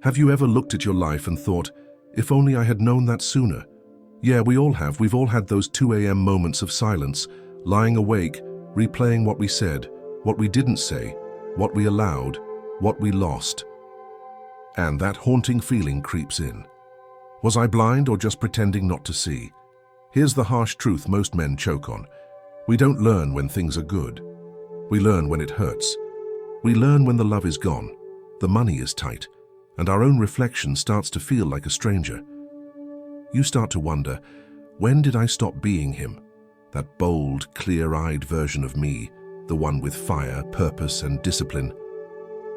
Have you ever looked at your life and thought, if only I had known that sooner? Yeah, we all have. We've all had those 2 a.m. moments of silence, lying awake, replaying what we said, what we didn't say, what we allowed, what we lost. And that haunting feeling creeps in. Was I blind or just pretending not to see? Here's the harsh truth most men choke on. We don't learn when things are good. We learn when it hurts. We learn when the love is gone, the money is tight, and our own reflection starts to feel like a stranger. You start to wonder, when did I stop being him? That bold, clear-eyed version of me, the one with fire, purpose, and discipline.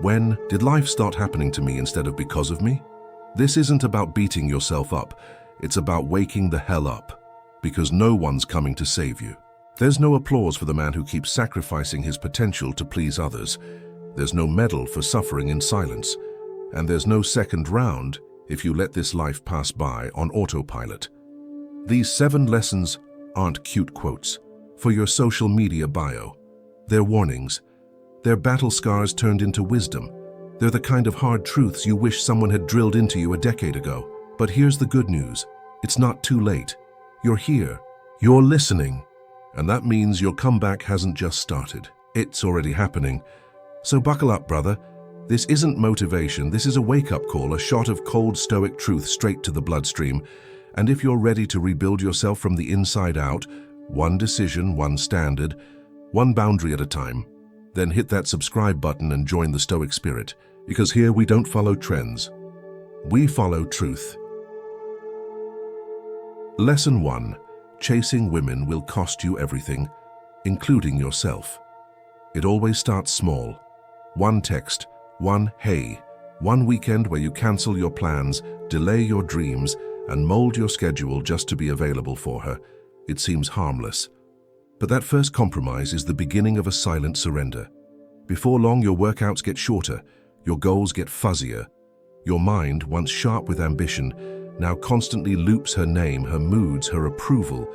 When did life start happening to me instead of because of me? This isn't about beating yourself up. It's about waking the hell up, because no one's coming to save you. There's no applause for the man who keeps sacrificing his potential to please others. There's no medal for suffering in silence. And there's no second round if you let this life pass by on autopilot. These 7 lessons aren't cute quotes for your social media bio. They're warnings. They're battle scars turned into wisdom. They're the kind of hard truths you wish someone had drilled into you a decade ago. But here's the good news. It's not too late. You're here. You're listening. And that means your comeback hasn't just started. It's already happening. So buckle up, brother. This isn't motivation. This is a wake-up call, a shot of cold Stoic truth straight to the bloodstream. And if you're ready to rebuild yourself from the inside out, one decision, one standard, one boundary at a time, then hit that subscribe button and join the Stoic spirit. Because here we don't follow trends. We follow truth. Lesson 1. Chasing women will cost you everything, including yourself. It always starts small. One text, one hey, one weekend where you cancel your plans, delay your dreams, and mold your schedule just to be available for her. It seems harmless. But that first compromise is the beginning of a silent surrender. Before long, your workouts get shorter, your goals get fuzzier. Your mind, once sharp with ambition, now constantly loops her name, her moods, her approval,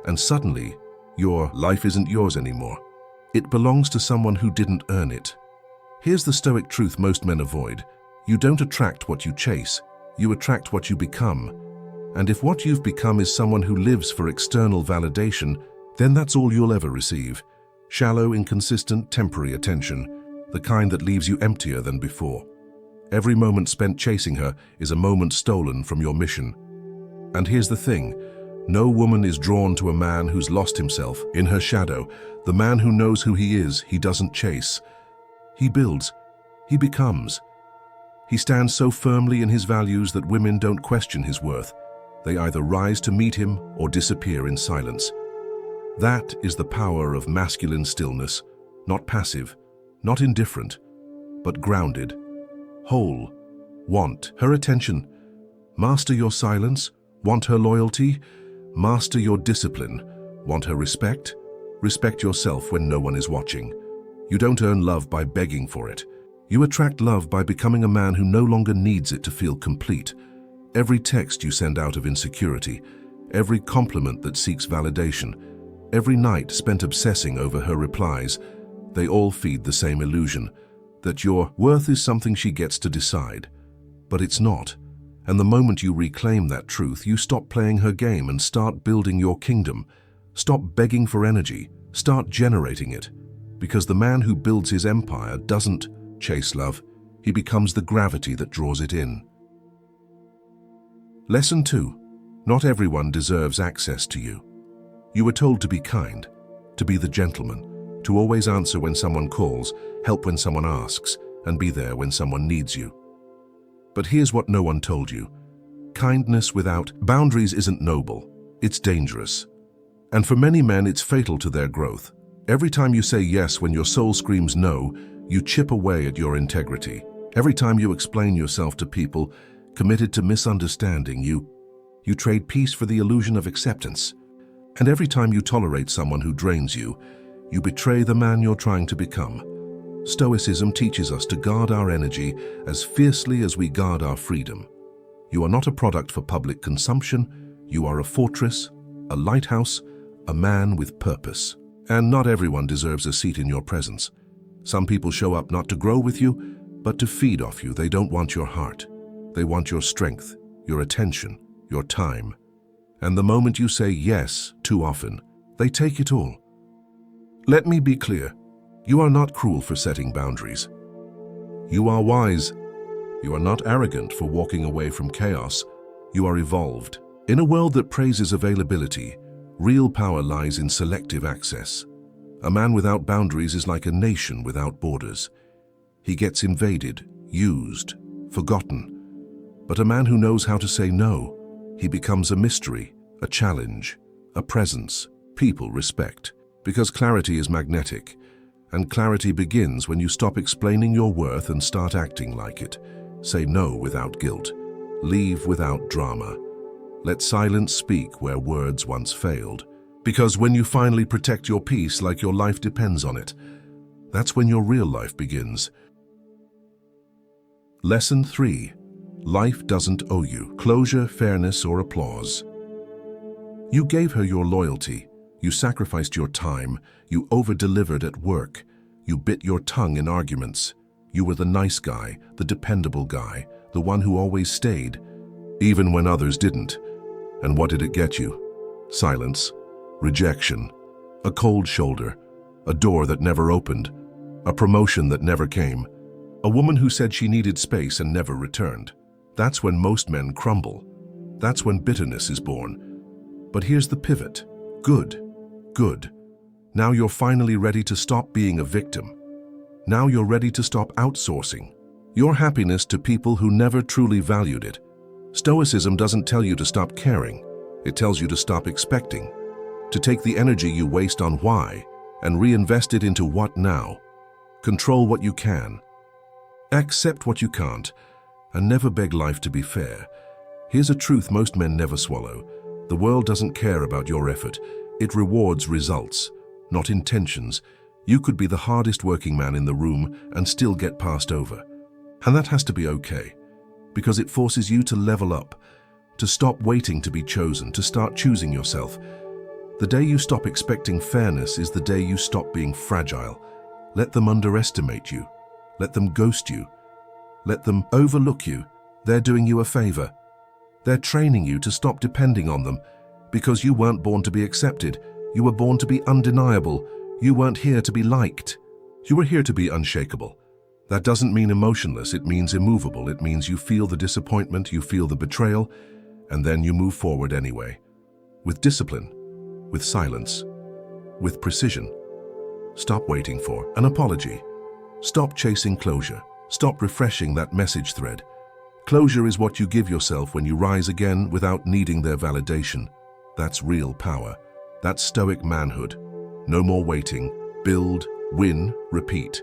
and suddenly, your life isn't yours anymore. It belongs to someone who didn't earn it. Here's the Stoic truth most men avoid. You don't attract what you chase, you attract what you become. And if what you've become is someone who lives for external validation, then that's all you'll ever receive. Shallow, inconsistent, temporary attention, the kind that leaves you emptier than before. Every moment spent chasing her is a moment stolen from your mission. And here's the thing, no woman is drawn to a man who's lost himself in her shadow. The man who knows who he is, he doesn't chase. He builds, he becomes. He stands so firmly in his values that women don't question his worth. They either rise to meet him or disappear in silence. That is the power of masculine stillness, not passive, not indifferent, but grounded. Whole. Want her attention. Master your silence. Want her loyalty. Master your discipline. Want her respect. Respect yourself when no one is watching. You don't earn love by begging for it. You attract love by becoming a man who no longer needs it to feel complete. Every text you send out of insecurity, every compliment that seeks validation, every night spent obsessing over her replies, they all feed the same illusion, that your worth is something she gets to decide. But it's not. And the moment you reclaim that truth, you stop playing her game and start building your kingdom. Stop begging for energy, start generating it. Because the man who builds his empire doesn't chase love, he becomes the gravity that draws it in. Lesson 2. Not everyone deserves access to you. You were told to be kind, to be the gentleman, to always answer when someone calls, help when someone asks, and be there when someone needs you. But here's what no one told you. Kindness without boundaries isn't noble, it's dangerous. And for many men, it's fatal to their growth. Every time you say yes when your soul screams no, you chip away at your integrity. Every time you explain yourself to people committed to misunderstanding, you trade peace for the illusion of acceptance. And every time you tolerate someone who drains you, you betray the man you're trying to become. Stoicism teaches us to guard our energy as fiercely as we guard our freedom. You are not a product for public consumption. You are a fortress, a lighthouse, a man with purpose. And not everyone deserves a seat in your presence. Some people show up not to grow with you, but to feed off you. They don't want your heart. They want your strength, your attention, your time. And the moment you say yes too often, they take it all. Let me be clear. You are not cruel for setting boundaries. You are wise. You are not arrogant for walking away from chaos. You are evolved. In a world that praises availability, real power lies in selective access. A man without boundaries is like a nation without borders. He gets invaded, used, forgotten. But a man who knows how to say no, he becomes a mystery, a challenge, a presence people respect. Because clarity is magnetic, and clarity begins when you stop explaining your worth and start acting like it. Say no without guilt. Leave without drama. Let silence speak where words once failed. Because when you finally protect your peace like your life depends on it, that's when your real life begins. Lesson 3. Life doesn't owe you closure, fairness, or applause. You gave her your loyalty. You sacrificed your time. You over-delivered at work. You bit your tongue in arguments. You were the nice guy, the dependable guy, the one who always stayed, even when others didn't. And what did it get you? Silence, rejection, a cold shoulder, a door that never opened, a promotion that never came, a woman who said she needed space and never returned. That's when most men crumble. That's when bitterness is born. But here's the pivot. Good. Now you're finally ready to stop being a victim. Now you're ready to stop outsourcing your happiness to people who never truly valued it. Stoicism doesn't tell you to stop caring. It tells you to stop expecting, to take the energy you waste on why and reinvest it into what now. Control what you can. Accept what you can't, and never beg life to be fair. Here's a truth most men never swallow. The world doesn't care about your effort. It rewards results, not intentions. You could be the hardest working man in the room and still get passed over. And that has to be okay, because it forces you to level up, to stop waiting to be chosen, to start choosing yourself. The day you stop expecting fairness is the day you stop being fragile. Let them underestimate you. Let them ghost you. Let them overlook you. They're doing you a favor. They're training you to stop depending on them, because you weren't born to be accepted. You were born to be undeniable. You weren't here to be liked. You were here to be unshakable. That doesn't mean emotionless. It means immovable. It means you feel the disappointment, you feel the betrayal, and then you move forward anyway. With discipline, with silence, with precision. Stop waiting for an apology. Stop chasing closure. Stop refreshing that message thread. Closure is what you give yourself when you rise again without needing their validation. That's real power. That's stoic manhood. No more waiting. Build, win, repeat.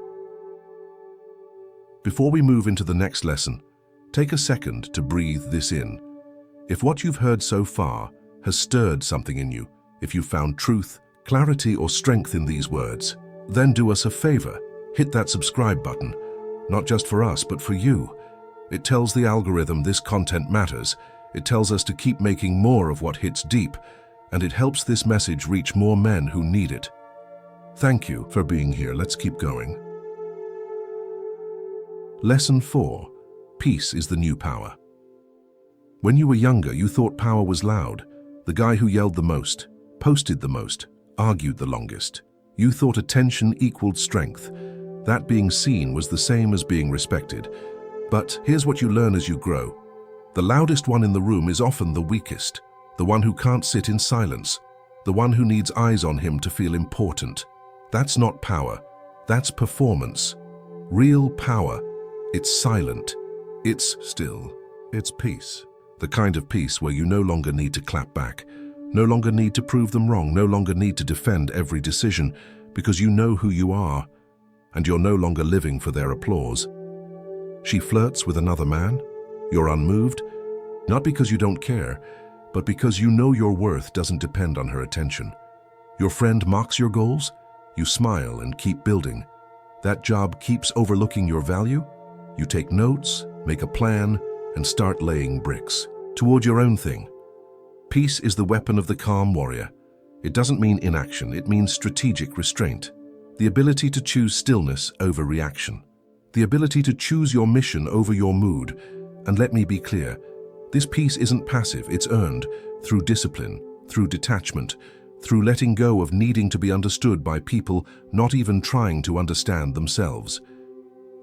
Before we move into the next lesson, take a second to breathe this in. If what you've heard so far has stirred something in you, if you found truth, clarity, or strength in these words, then do us a favor. Hit that subscribe button, not just for us, but for you. It tells the algorithm this content matters. It tells us to keep making more of what hits deep, and it helps this message reach more men who need it. Thank you for being here. Let's keep going. Lesson 4. Peace is the new power. When you were younger, you thought power was loud. The guy who yelled the most, posted the most, argued the longest. You thought attention equaled strength. That being seen was the same as being respected. But here's what you learn as you grow. The loudest one in the room is often the weakest, the one who can't sit in silence, the one who needs eyes on him to feel important. That's not power. That's performance. Real power. It's silent. It's still. It's peace. The kind of peace where you no longer need to clap back, no longer need to prove them wrong, no longer need to defend every decision, because you know who you are, and you're no longer living for their applause. She flirts with another man. You're unmoved, not because you don't care, but because you know your worth doesn't depend on her attention. Your friend mocks your goals. You smile and keep building. That job keeps overlooking your value. You take notes, make a plan, and start laying bricks toward your own thing. Peace is the weapon of the calm warrior. It doesn't mean inaction. It means strategic restraint. The ability to choose stillness over reaction. The ability to choose your mission over your mood. And let me be clear, this peace isn't passive, it's earned through discipline, through detachment, through letting go of needing to be understood by people not even trying to understand themselves.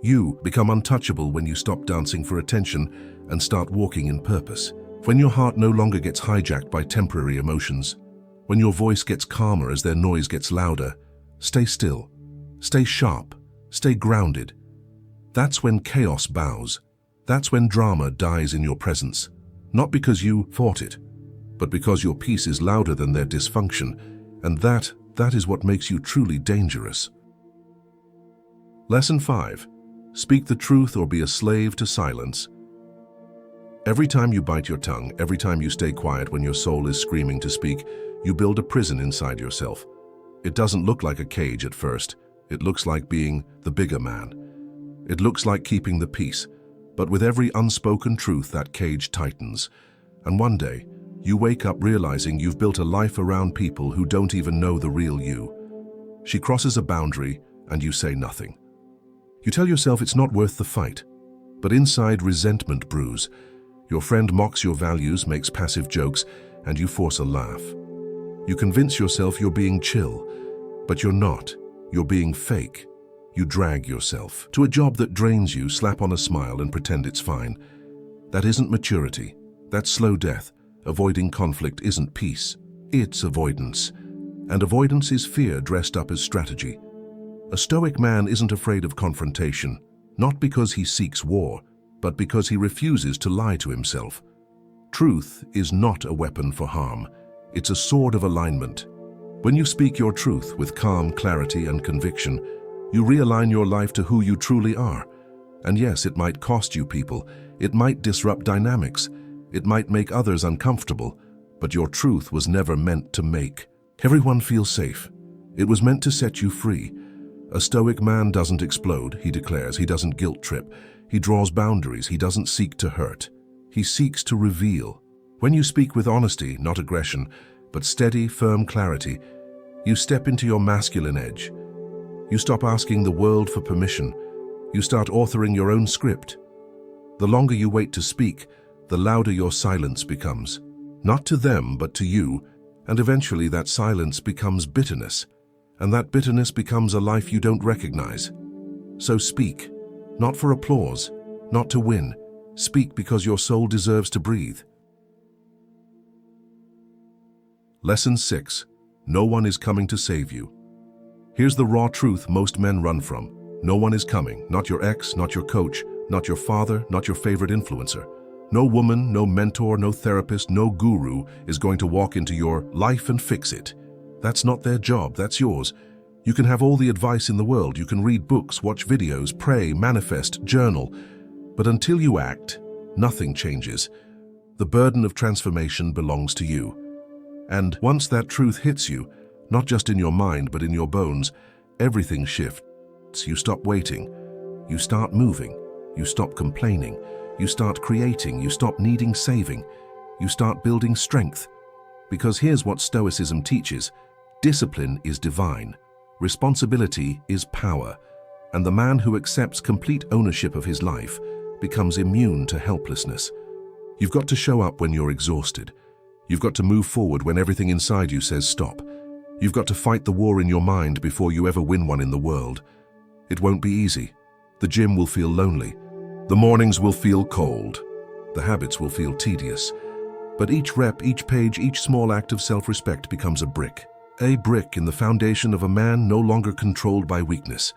You become untouchable when you stop dancing for attention and start walking in purpose. When your heart no longer gets hijacked by temporary emotions, when your voice gets calmer as their noise gets louder, stay still, stay sharp, stay grounded. That's when chaos bows. That's when drama dies in your presence. Not because you fought it, but because your peace is louder than their dysfunction, and that is what makes you truly dangerous. Lesson 5. Speak the truth or be a slave to silence. Every time you bite your tongue, every time you stay quiet when your soul is screaming to speak, you build a prison inside yourself. It doesn't look like a cage at first. It looks like being the bigger man. It looks like keeping the peace. But with every unspoken truth, that cage tightens. And one day, you wake up realizing you've built a life around people who don't even know the real you. She crosses a boundary, and you say nothing. You tell yourself it's not worth the fight. But inside, resentment brews. Your friend mocks your values, makes passive jokes, and you force a laugh. You convince yourself you're being chill, but you're not. You're being fake. You drag yourself to a job that drains you, slap on a smile and pretend it's fine. That isn't maturity. That's slow death. Avoiding conflict isn't peace. It's avoidance. And avoidance is fear dressed up as strategy. A Stoic man isn't afraid of confrontation, not because he seeks war, but because he refuses to lie to himself. Truth is not a weapon for harm. It's a sword of alignment. When you speak your truth with calm clarity and conviction, you realign your life to who you truly are. And yes, it might cost you people. It might disrupt dynamics. It might make others uncomfortable. But your truth was never meant to make everyone feel safe. It was meant to set you free. A Stoic man doesn't explode, he declares. He doesn't guilt trip. He draws boundaries. He doesn't seek to hurt. He seeks to reveal. When you speak with honesty, not aggression, but steady, firm clarity, you step into your masculine edge. You stop asking the world for permission. You start authoring your own script. The longer you wait to speak, the louder your silence becomes. Not to them, but to you, and eventually that silence becomes bitterness, and that bitterness becomes a life you don't recognize. So speak, not for applause, not to win. Speak because your soul deserves to breathe. Lesson 6. No one is coming to save you. Here's the raw truth most men run from. No one is coming. Not your ex, not your coach, not your father, not your favorite influencer. No woman, no mentor, no therapist, no guru is going to walk into your life and fix it. That's not their job, that's yours. You can have all the advice in the world. You can read books, watch videos, pray, manifest, journal. But until you act, nothing changes. The burden of transformation belongs to you. And once that truth hits you, not just in your mind but in your bones, everything shifts. You stop waiting. You start moving. You stop complaining. You start creating. You stop needing saving. You start building strength. Because here's what Stoicism teaches. Discipline is divine. Responsibility is power. And the man who accepts complete ownership of his life becomes immune to helplessness. You've got to show up when you're exhausted. You've got to move forward when everything inside you says stop. You've got to fight the war in your mind before you ever win one in the world. It won't be easy. The gym will feel lonely. The mornings will feel cold. The habits will feel tedious. But each rep, each page, each small act of self-respect becomes a brick. A brick in the foundation of a man no longer controlled by weakness.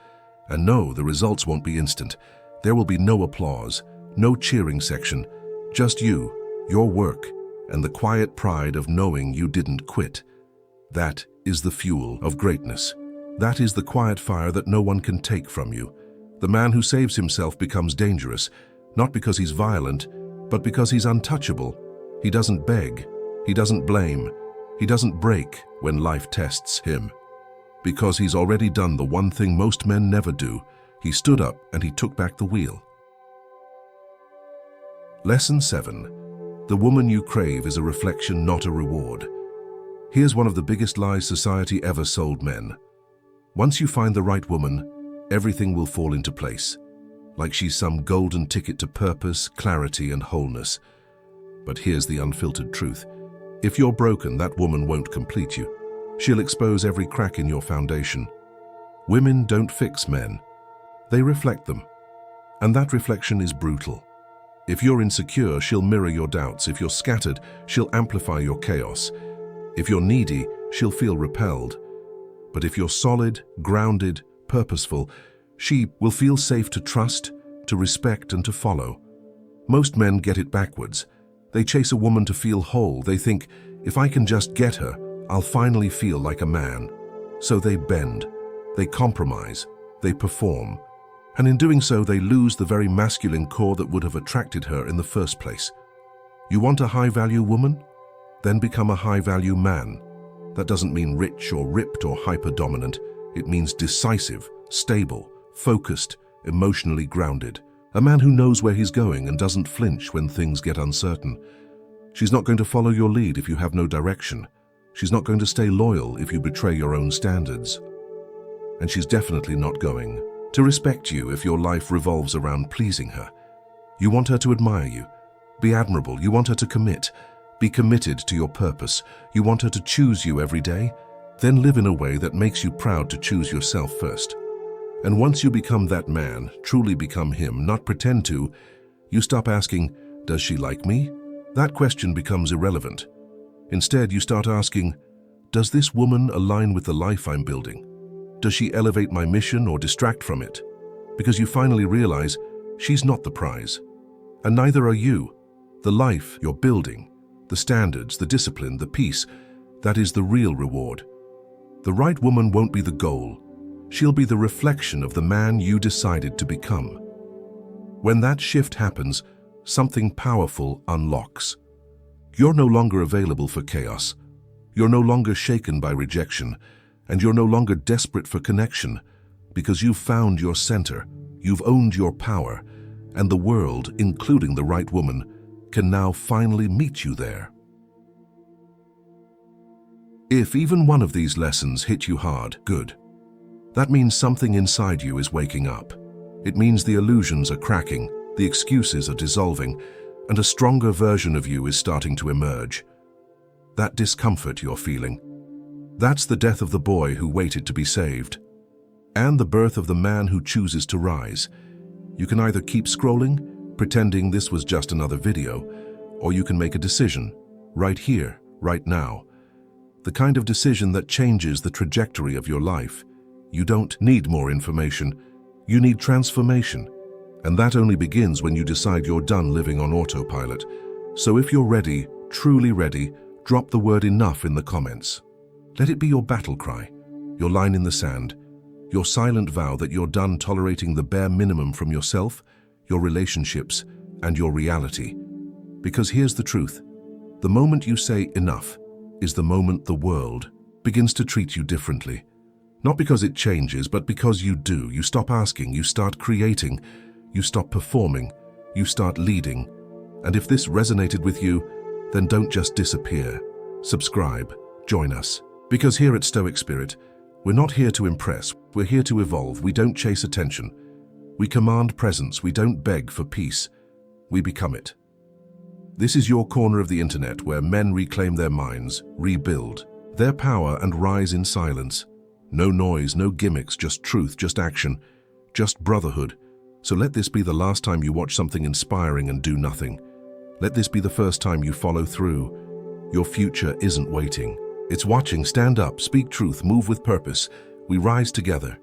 And no, the results won't be instant. There will be no applause, no cheering section. Just you, your work, and the quiet pride of knowing you didn't quit. That is the fuel of greatness. That is the quiet fire that no one can take from you. The man who saves himself becomes dangerous, not because he's violent, but because he's untouchable. He doesn't beg. He doesn't blame. He doesn't break when life tests him. Because he's already done the one thing most men never do. He stood up and he took back the wheel. Lesson 7. The woman you crave is a reflection, not a reward. Here's one of the biggest lies society ever sold men. Once you find the right woman, everything will fall into place. like she's some golden ticket to purpose, clarity, and wholeness. But here's the unfiltered truth. If you're broken, that woman won't complete you. She'll expose every crack in your foundation. Women don't fix men. They reflect them. And that reflection is brutal. If you're insecure, she'll mirror your doubts. If you're scattered, she'll amplify your chaos. If you're needy, she'll feel repelled. But if you're solid, grounded, purposeful, she will feel safe to trust, to respect, and to follow. Most men get it backwards. They chase a woman to feel whole. They think, if I can just get her, I'll finally feel like a man. So they bend, they compromise, they perform. And in doing so, they lose the very masculine core that would have attracted her in the first place. You want a high-value woman? Then become a high-value man. That doesn't mean rich or ripped or hyper-dominant. It means decisive, stable, focused, emotionally grounded. A man who knows where he's going and doesn't flinch when things get uncertain. She's not going to follow your lead if you have no direction. She's not going to stay loyal if you betray your own standards. And she's definitely not going to respect you if your life revolves around pleasing her. You want her to admire you, be admirable. You want her to commit, be committed to your purpose. You want her to choose you every day, then live in a way that makes you proud to choose yourself first. And once you become that man, truly become him, not pretend to, you stop asking, does she like me? That question becomes irrelevant. Instead, you start asking, does this woman align with the life I'm building? Does she elevate my mission or distract from it? Because you finally realize she's not the prize. And neither are you. The life you're building, the standards, the discipline, the peace, that is the real reward. The right woman won't be the goal. She'll be the reflection of the man you decided to become. When that shift happens, something powerful unlocks. You're no longer available for chaos. You're no longer shaken by rejection. And you're no longer desperate for connection, because you've found your center, you've owned your power, and the world, including the right woman, can now finally meet you there. If even one of these lessons hit you hard, good. That means something inside you is waking up. It means the illusions are cracking, the excuses are dissolving, and a stronger version of you is starting to emerge. That discomfort you're feeling, that's the death of the boy who waited to be saved, and the birth of the man who chooses to rise. You can either keep scrolling, pretending this was just another video, or you can make a decision, right here, right now. The kind of decision that changes the trajectory of your life. You don't need more information, you need transformation. And that only begins when you decide you're done living on autopilot. So if you're ready, truly ready, drop the word enough in the comments. Let it be your battle cry, your line in the sand, your silent vow that you're done tolerating the bare minimum from yourself, your relationships, and your reality. Because here's the truth. The moment you say enough is the moment the world begins to treat you differently. Not because it changes, but because you do. You stop asking, you start creating, you stop performing, you start leading. And if this resonated with you, then don't just disappear. Subscribe, join us. Because here at Stoic Spirit, we're not here to impress, we're here to evolve. We don't chase attention. We command presence, we don't beg for peace. We become it. This is your corner of the internet where men reclaim their minds, rebuild their power and rise in silence. No noise, no gimmicks, just truth, just action, just brotherhood. So let this be the last time you watch something inspiring and do nothing. Let this be the first time you follow through. Your future isn't waiting. It's watching. Stand up, speak truth, move with purpose. We rise together.